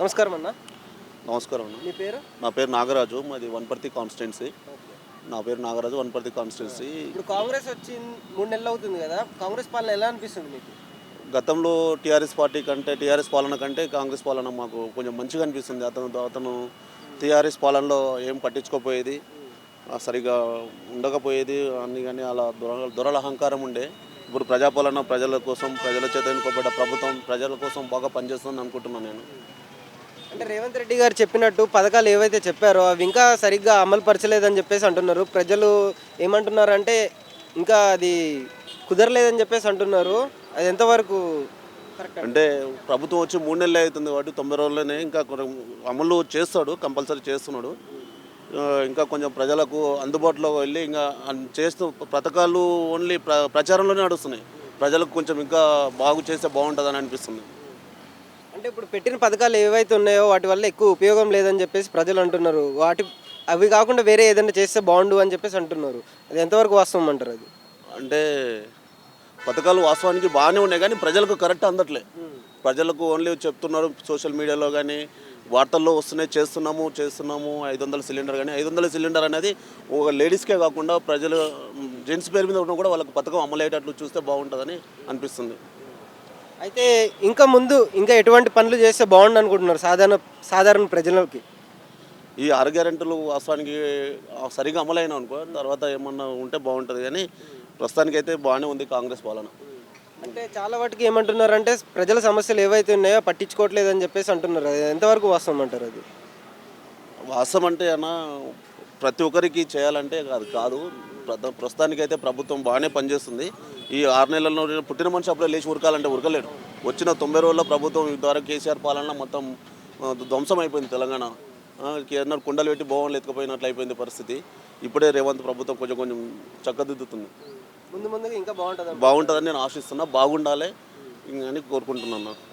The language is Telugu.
నమస్కారం అన్న. నమస్కారం అన్న. మీ పేరు? నా పేరు నాగరాజు. మాది వనపర్తి కాన్స్టిట్యున్సీ. ఓకే. నా పేరు నాగరాజు, వనపర్తి కాన్స్టిట్యున్సీ. ఇప్పుడు కాంగ్రెస్ వచ్చి 3 నెలలు అవుతుంది కదా, కాంగ్రెస్ పాలన ఎలా అనిపిస్తుంది మీకు? గతంలో టీఆర్ఎస్ పాలన కంటే కాంగ్రెస్ పాలన మాకు కొంచెం మంచిగా అనిపిస్తుంది. అతను టీఆర్ఎస్ పాలనలో ఏం పట్టించుకోపోయేది, సరిగా ఉండకపోయేది అన్ని, కానీ అలా దొరల అహంకారం ఉండే. ఇప్పుడు ప్రజాపాలన ప్రజల కోసం, ప్రజల చేత ఎన్నుకోబడ్డ ప్రభుత్వం ప్రజల కోసం బాగా పనిచేస్తుంది అనుకుంటున్నాను నేను. అంటే రేవంత్ రెడ్డి గారు చెప్పినట్టు పథకాలు ఏవైతే చెప్పారో అవి ఇంకా సరిగ్గా అమలు పరచలేదని చెప్పేసి అంటున్నారు. ప్రజలు ఏమంటున్నారు అంటే ఇంకా అది కుదరలేదని చెప్పేసి అంటున్నారు. అది ఎంతవరకు కరెక్ట్? అంటే ప్రభుత్వం వచ్చి 3 నెలలు అవుతుంది కాబట్టి 90 రోజుల్లోనే ఇంకా అమలు చేస్తాడు, కంపల్సరీ చేస్తున్నాడు. ఇంకా కొంచెం ప్రజలకు అందుబాటులో వెళ్ళి ఇంకా చేస్తూ పథకాలు ఓన్లీ ప్రచారంలోనే నడుస్తున్నాయి. ప్రజలకు కొంచెం ఇంకా బాగు చేస్తే బాగుంటుందని అనిపిస్తుంది. అంటే ఇప్పుడు పెట్టిన పథకాలు ఏవైతే ఉన్నాయో వాటి వల్ల ఎక్కువ ఉపయోగం లేదని చెప్పేసి ప్రజలు అంటున్నారు. అవి కాకుండా వేరే ఏదైనా చేస్తే బాగుండు అని చెప్పేసి అంటున్నారు. అది ఎంతవరకు వాస్తవం అంటారు? అది అంటే పథకాలు వాస్తవానికి బాగానే ఉన్నాయి కానీ ప్రజలకు కరెక్ట్ అందట్లే. ప్రజలకు ఓన్లీ చెప్తున్నారు సోషల్ మీడియాలో కానీ వార్తల్లో వస్తున్నాయి, చేస్తున్నాము 500 సిలిండర్. కానీ 500 సిలిండర్ అనేది ఒక లేడీస్కే కాకుండా ప్రజలు జెంట్స్ పేరు మీద ఉన్న కూడా వాళ్ళకి పథకం అమలయ్యేటట్లు చూస్తే బాగుంటుందని అనిపిస్తుంది. అయితే ఇంకా ముందు ఇంకా ఎటువంటి పనులు చేస్తే బాగుండు అనుకుంటున్నారు సాధారణ ప్రజలకి? ఈ 6 గ్యారెంటీలు వాస్తవానికి సరిగా అమలైన అనుకో తర్వాత ఏమన్నా ఉంటే బాగుంటుంది. కానీ ప్రస్తుతానికైతే బాగానే ఉంది కాంగ్రెస్ పాలన. అంటే చాలా వాటికి ఏమంటున్నారు అంటే ప్రజల సమస్యలు ఏవైతే ఉన్నాయో పట్టించుకోవట్లేదని చెప్పేసి అంటున్నారు. అది ఎంతవరకు వాస్తవం అంటారు? అది వాస్తవం అంటే అన్న ప్రతి ఒక్కరికి చేయాలంటే అది కాదు. ప్రస్తుతానికైతే ప్రభుత్వం బాగానే పనిచేస్తుంది. ఈ 6 నెలల్లో పుట్టిన మనిషి అప్పుడే లేచి ఉరకాలంటే ఉరకలేడు. వచ్చిన 90 రోజుల్లో ప్రభుత్వం ద్వారా కేసీఆర్ పాలన మొత్తం ధ్వంసం అయిపోయింది తెలంగాణ. కేంద్రం కుండలు పెట్టి భవన్లు ఎత్తుకుపోయినట్లు అయిపోయింది పరిస్థితి. ఇప్పుడే రేవంత్ ప్రభుత్వం కొంచెం చక్కదిద్దుతుంది. ముందు ముందుగా ఇంకా బాగుంటుందని నేను ఆశిస్తున్నా. బాగుండాలి అని కోరుకుంటున్నాను.